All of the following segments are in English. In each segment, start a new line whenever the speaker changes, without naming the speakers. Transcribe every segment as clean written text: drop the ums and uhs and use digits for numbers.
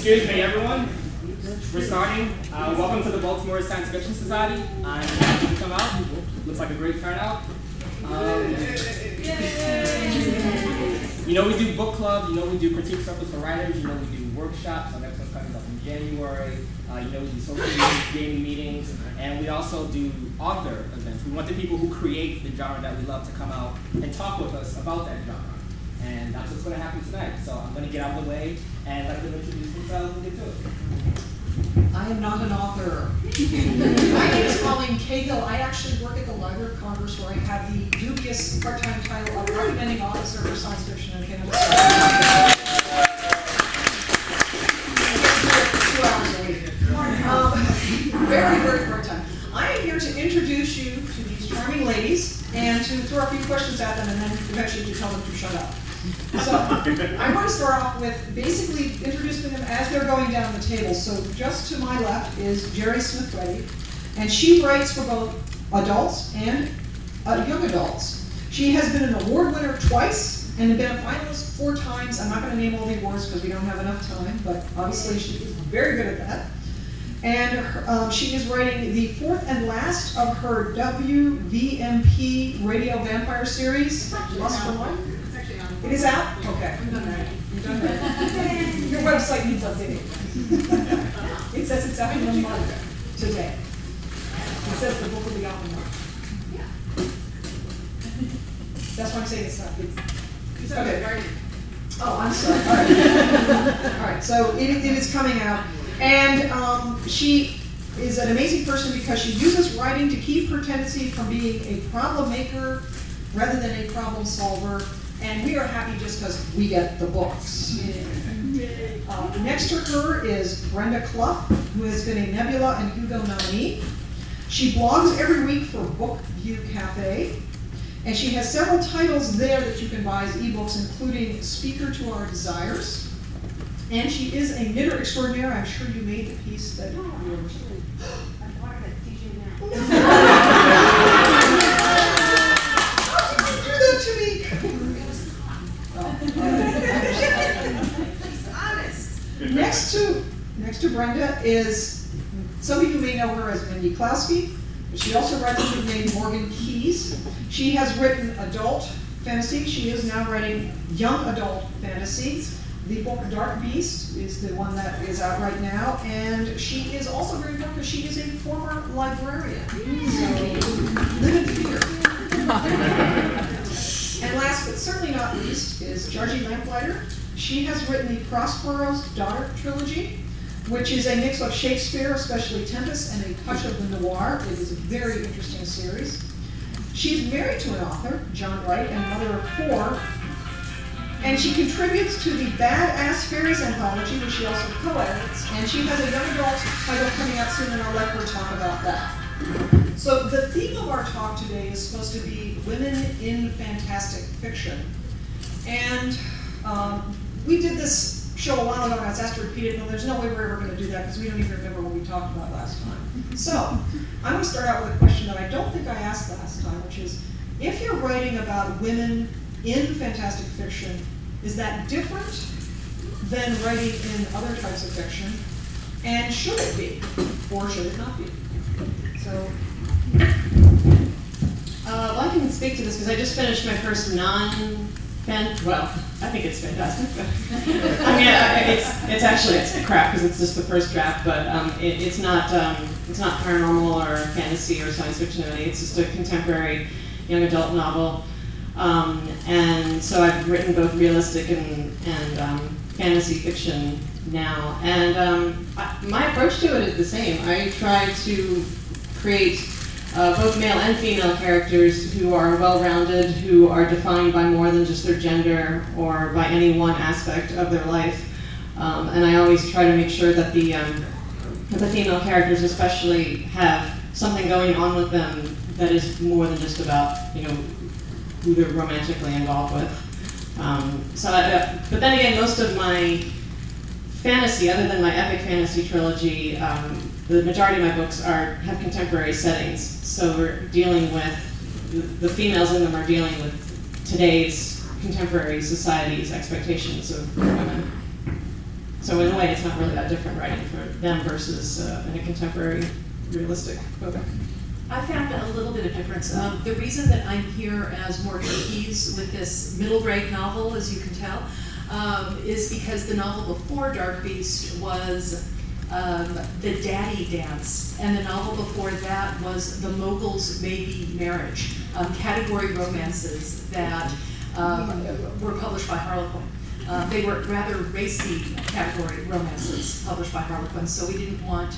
Excuse me, everyone. We're starting. Welcome to the Baltimore Science Fiction Society. I'm happy to come out. Looks like a great turnout. You know we do book club. You know we do critique circles for writers. You know we do workshops. Our next one's coming up in January. You know we do social meetings, gaming meetings, and we also do author events. We want the people who create the genre that we love to come out and talk with us about that genre. And that's what's going to happen tonight. So I'm going to get out of the way and let them introduce themselves and get to it.
I am not an author. My name is Colleen Cahill. I actually work at the Library of Congress, where I have the dubious part-time title of recommending officer for science fiction and fantasy. 2 hours a week. Very, very part-time. I am here to introduce you to these charming ladies and to throw a few questions at them, and then eventually to tell them to shut up. So I'm going to start off with basically introducing them as they're going down the table. So just to my left is Jerry Smith-Reddy, and she writes for both adults and young adults. She has been an award winner twice and been a finalist 4 times. I'm not going to name all the awards because we don't have enough time, but obviously she is very good at that. And she is writing the 4th and last of her WVMP Radio Vampire series, Lust for Life. It is out? Okay. You've done that. Your website needs updating. It says it's out in a month today. It says the book will be out in a month. Yeah. That's why I'm saying it's not. It's okay. Oh, I'm sorry. All right. All right. So it is coming out. And she is an amazing person because she uses writing to keep her tendency from being a problem maker rather than a problem solver. And we are happy just because we get the books. Next to her is Brenda Clough, who has been a Nebula and Hugo nominee. She blogs every week for Book View Cafe. And she has several titles there that you can buy as ebooks, including Speaker to Our Desires. And she is a knitter extraordinaire. I'm sure you made the piece that you were
I bought it at DJ now.
How did you do that to me?
She's honest.
Next to Brenda is, some of you may know her as Mindy Klowski, but she also writes under the name Morgan Keys. She has written adult fantasy. She is now writing young adult fantasy. The book Dark Beast is the one that is out right now, and she is also very good because she is a former librarian. So, live in fear. And last but certainly not least is Georgie Lamplighter. She has written the Prospero's Daughter trilogy, which is a mix of Shakespeare, especially Tempest, and a touch of the noir. It is a very interesting series. She's married to an author, John Wright, and mother of 4. And she contributes to the Badass Fairies anthology, which she also co-edits. And she has a young adult title coming out soon, and I'll let her talk about that. So the theme of our talk today is supposed to be women in fantastic fiction. And we did this show a while ago, and I was asked to repeat it, and there's no way we're ever going to do that because we don't even remember what we talked about last time. So I'm going to start out with a question that I don't think I asked last time, which is, if you're writing about women in fantastic fiction, is that different than writing in other types of fiction? And should it be, or should it not be? So,
well, I can speak to this because I just finished my first well, I think it's fantastic. But I mean, it's crap because it's just the first draft. But it's not paranormal or fantasy or science fiction. It's just a contemporary young adult novel. And so I've written both realistic and fantasy fiction now. And my approach to it is the same. I try to create both male and female characters who are well-rounded, who are defined by more than just their gender or by any one aspect of their life. And I always try to make sure that the female characters especially have something going on with them that is more than just about, who they're romantically involved with. But then again, most of my fantasy, other than my epic fantasy trilogy, the majority of my books have contemporary settings. So we're dealing with, the females in them are dealing with today's contemporary society's expectations of women. So in a way, it's not really that different writing for them versus in a contemporary realistic book.
I found a little bit of difference. The reason that I'm here as Morgan Keyes with this middle grade novel, as you can tell, is because the novel before Dark Beast was The Daddy Dance, and the novel before that was The Mogul's Maybe Marriage, category romances that were published by Harlequin. They were rather racy category romances published by Harlequin, so we didn't want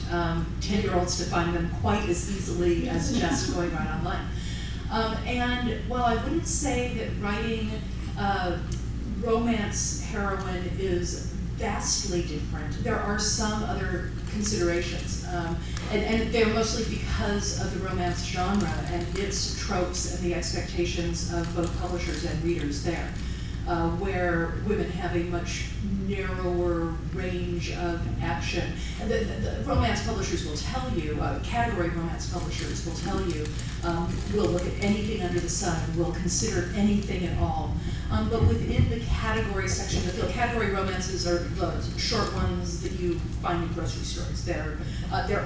10-year-olds to find them quite as easily as just going right online. And while I wouldn't say that writing romance heroine is vastly different, there are some other considerations, and they're mostly because of the romance genre and its tropes and the expectations of both publishers and readers there. Where women have a much narrower range of action. And the romance publishers will tell you, category romance publishers will tell you, we'll look at anything under the sun, we'll consider anything at all. But within the category section of the field, category romances are the short ones that you find in grocery stores. There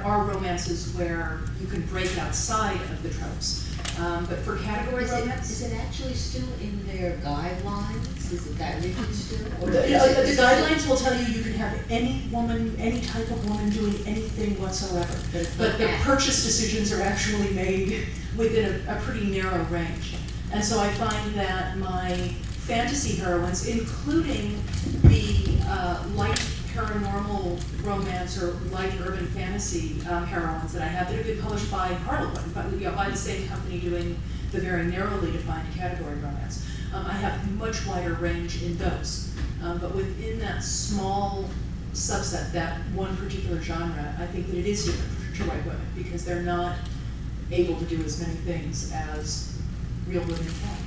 are romances where you can break outside of the tropes. But for category romance,
is it actually still in their guidelines? Is it that rigid still? Or
the guidelines will tell you you can have any woman, any type of woman doing anything whatsoever. But the purchase decisions are actually made within a pretty narrow range. And so I find that my fantasy heroines, including the light paranormal romance or light urban fantasy heroines that I have that have been published by Harlequin, by the same company doing the very narrowly defined category romance. I have much wider range in those. But within that small subset, that one particular genre, I think that it is different to write women because they're not able to do as many things as real women can.